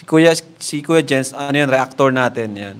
si Kuya Jens, ano yan, reactor natin yan.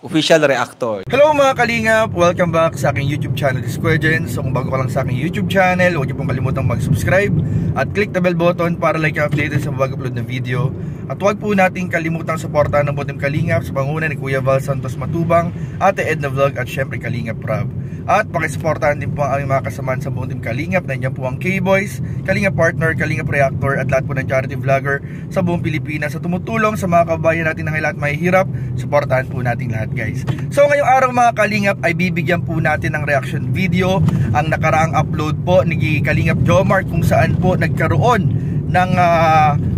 Official reactor. Hello mga kalingap! Welcome back sa aking YouTube channel, Kuya Jens. So kung bago ka lang sa aking YouTube channel, huwag niyo pong kalimutang mag-subscribe at click the bell button para like updated sa mag-upload na video. At huwag po nating kalimutang suportahan ng Butim Kalingap sa panguna ni Kuya Val Santos Matubang, Ate Edna Vlog at syempre Kalingap Rob. At pakisuportahan din po ang aming mga kasamahan sa Butim Kalingap. Nandiyan po ang K-Boys, Kalingap Partner, Kalingap Reactor at lahat po ng charity vlogger sa buong Pilipinas sa tumutulong sa mga kabayan natin na lahat mahihirap. Suportahan po natin lahat, guys. So ngayong araw mga Kalingap ay bibigyan po natin ng reaction video ang nakaraang upload po ni Kalingap Jomar kung saan po nagkaroon ng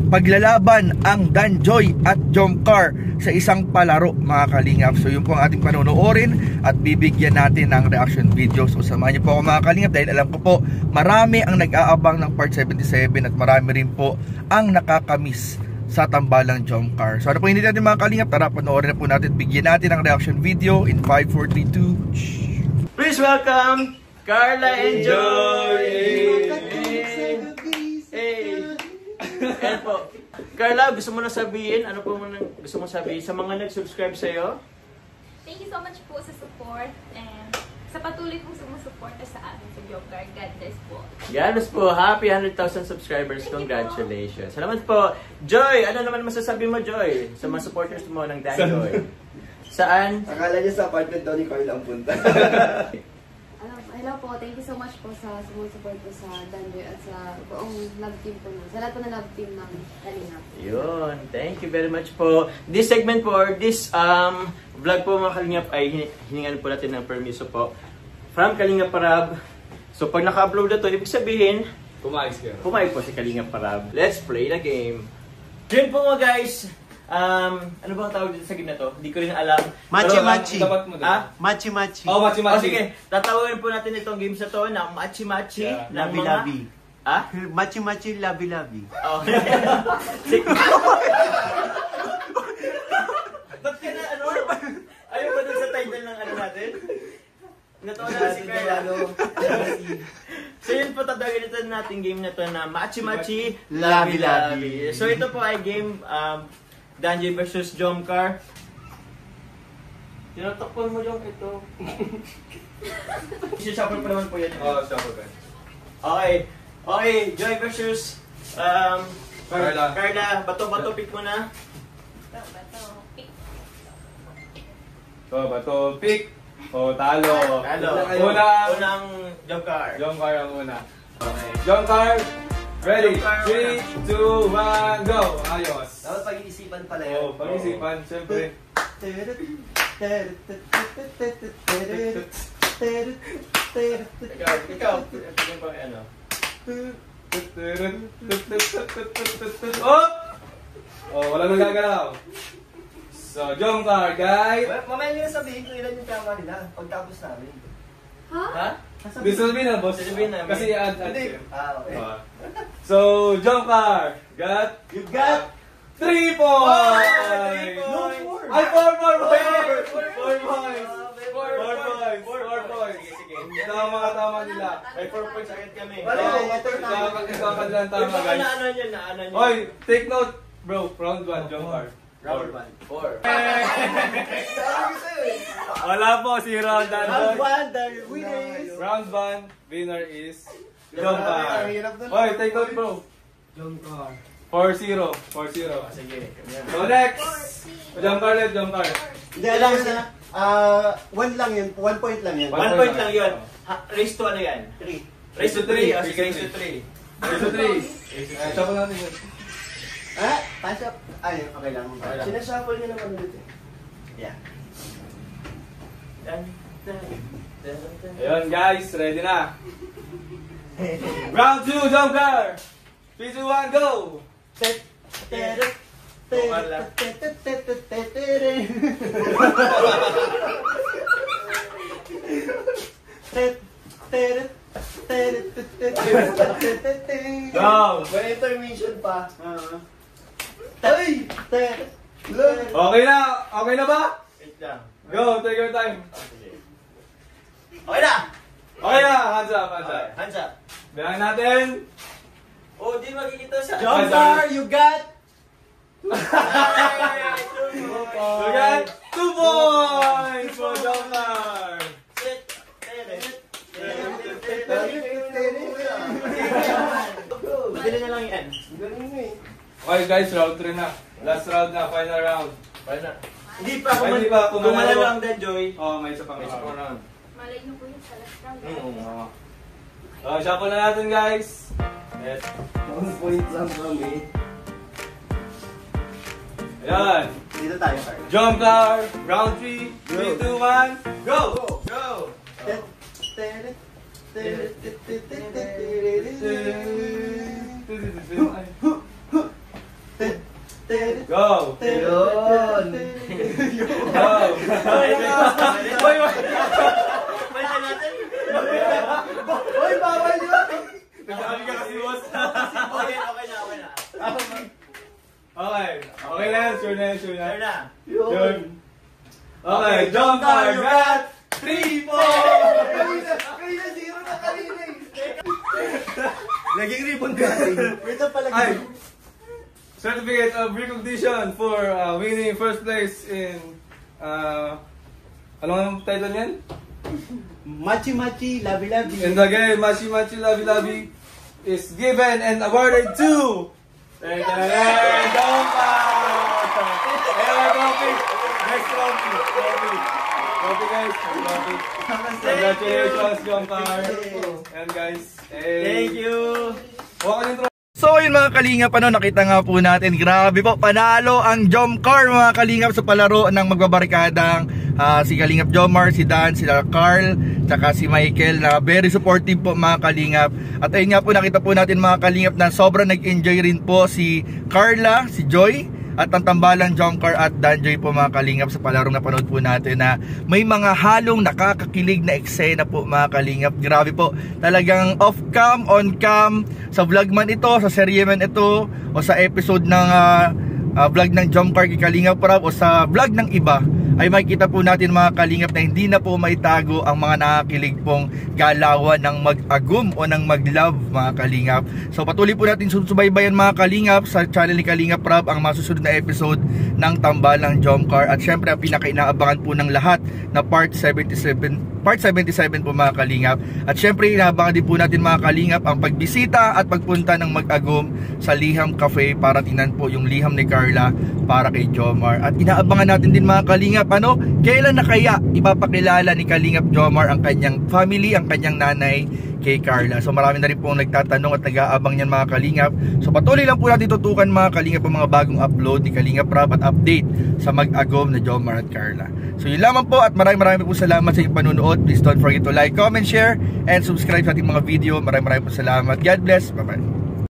paglalaban ang Danjoy at Jomcar sa isang palaro mga Kalingap. So yun po ang ating panonoorin at bibigyan natin ng reaction video. So samahan niyo po ako mga Kalingap dahil alam ko po marami ang nag-aabang ng part 77 at marami rin po ang nakakamiss sa tambalang Jomcar. So ano po hindi natin mga Kalingap, tara panoorin na po natin, bigyan natin ng reaction video in 5, 4, 3, 2. Please welcome Carla and Joy! Ayan po. Carla, gusto mo na sabihin? Ano po gusto mo sabihin sa mga nag-subscribe sa'yo? Thank you so much po sa support and sa patuloy pong sumusuporta sa amin sa Jomcar. God bless po. God bless po. Happy 100,000 subscribers. Congratulations. Salamat po. Joy, ano naman masasabi mo, Joy? Sa mga supporters mo ng Danjoy? Saan? Akala niya sa apartment daw ni Carla ang punta. Hello po, thank you so much po sa sumusupport po sa Danjoy at sa buong love team po sa lahat po ng love team ng Kalingap. Yun, thank you very much po. This segment po, or this vlog po mga Kalingap ay hiningan po natin ng permiso po from Kalingap Rob. So pag naka-upload na to, ibig sabihin, pumayag po si Kalingap Rob. Let's play the game. Yun po mga guys. Ano bang tawag dito sa game na to? Hindi ko rin alam. Machi-machi. Machi-machi. Oh, machi-machi. Sige, tatawagin po natin itong game sa to na machi-machi. Labi-labi. Ha? Machi-machi, labi-labi. Okay. Ba't ka na ano? Ayaw ba dun sa title ng ano natin? Natawa na si Carla. So yun po, tatawagin ito natin game na to na machi-machi, labi-labi. So ito po ay game Danjoy versus Jomcar. Tinatakpan mo yung ito. Shuffle pa naman po yan. Oh, shuffle pa. Okay. Okay, Joy versus Carla. Carla, bato-bato pick mo na. Bato, pick. Talo. Unang Jomcar. Jomcar ang una. Okay. Jomcar. Ready? 3, 2, 1, go! Ayos! Dapat pag-iisipan pala yun. Pag-iisipan, syempre. Ikaw. Tingin pa ano. Wala nang gagalaw. So, Jomcar, guys! Mamaya nyo sabihin kung ilan yung tama nila pagtapos namin. Ha? This will be na, boss. Sasabihin namin. Kasi add Okay. So, Jomcar, you got 3 points! 3 points! Ay, 4 points! 4 points! Sige. Tama nila. May 4 points agad kami. Ikaw ka lang tama, guys. Naano niya. Oy, take note, bro. Round 1, Jomcar. Round 4. Wala po si Round 1. Round 1, the winner is... Round 1, winner is Jomcar. Oy, take note, bro. Jomcar. 4-0. Sige. So next, Jomcar. Hindi, alam na. 1 lang yun. 1 point lang yun. 1 point lang yun. Race to ano yan? 3. Race to 3. Race to 3. Race to 3. Shuffle natin yun. Pass up. Ay, okay lang. Sinashuffle nyo naman ulit eh. Yeah. Ayun guys, ready na. Round 2, Jomcar. 3, 2, 1, go! Go! May intermission pa. Ay! Okay na ba? Wait lang. Go, take your time. Okay na! Okay na, hands up. Hands up. Bilang natin. Oh, di makikita sa... Jomcar, you got We got 2 points for Jomcar. Madali na lang yan. Okay guys, round 3 na. Last round na, final round. Hindi pa, Hindi pa, kung kung manalo- manalo ang Danjoy. Oh, may isa pang round. Malay nyo po yun sa last round. Oo. Oh, shuffle na natin guys. Yes. 1 point lang kami. Ayan. Dito tayo, Carl. Jomcar, round 3, 3, 2, 1, go! Go! Go! Yun! Go! Balikan natin. Hoy, bawal yun! Nagsabi ka kasi boss. Okay na. Okay na yan, sure na yan, sure na. Sure na. Yun. Okay, Jomcar, got 3 points! Kanina, zero na kanina eh. Naging ribbon cutting. Ito pala. Ay! Certificate of recognition for winning first place in anong title niyan? Machi Machi, Labi Labi. In the game, Machi Machi Labi Labi is given and awarded to Jomcar! Ayan, trophy! Next trophy! Trophy guys, trophy. Congratulations, Jomcar! And guys, hey! Thank you. Huwag ka yung trophy. So yun mga kalingap, nakita nga po natin, grabe po, panalo ang Jomcar mga kalingap sa palaro ng magbabarikadang si Kalingap Jomar, si Dan, sila Carl, tsaka si Michael na very supportive po mga kalingap. At ayun nga po, nakita po natin mga kalingap na sobrang nag-enjoy rin po si Carla, si Joy, at ang tambalang Jomcar at Danjoy po mga kalingap sa palarong napanood po natin na may mga halong nakakakilig na eksena po mga kalingap. Grabe po, talagang off cam, on cam, sa vlog man ito, sa serye man ito, o sa episode ng vlog ng Jomcar kay Kalingap Rab, o sa vlog ng iba, ay makikita po natin mga kalingap na hindi na po maitago ang mga nakakilig pong galawan ng mag-agum o ng mag-love mga kalingap. So patuloy po natin susubaybayan mga kalingap sa channel ni Kalingap Rab ang masusunod na episode ng Tambalang Jomcar. At syempre ang pinaka-inaabangan po ng lahat na part 77 po mga kalingap. At syempre inaabangan din po natin mga kalingap ang pagbisita at pagpunta ng mag-agum sa Liham Cafe para tingnan po yung liham ni Carla para kay Jomar. At inaabangan natin din mga kalingap, kailan na kaya ipapakilala ni Kalingap Jomar ang kanyang family, ang kanyang nanay kay Carla. So marami na rin pong nagtatanong at nag-aabang niyan mga kalingap. So patuloy lang po natin tutukan mga kalingap ang mga bagong upload ni Kalingap Rab at update sa mag-agom na Jomar at Carla. So yun lamang po at maraming po salamat sa inyong panunood. Please don't forget to like, comment, share, and subscribe sa ating mga video. Maraming po salamat. God bless. Bye bye.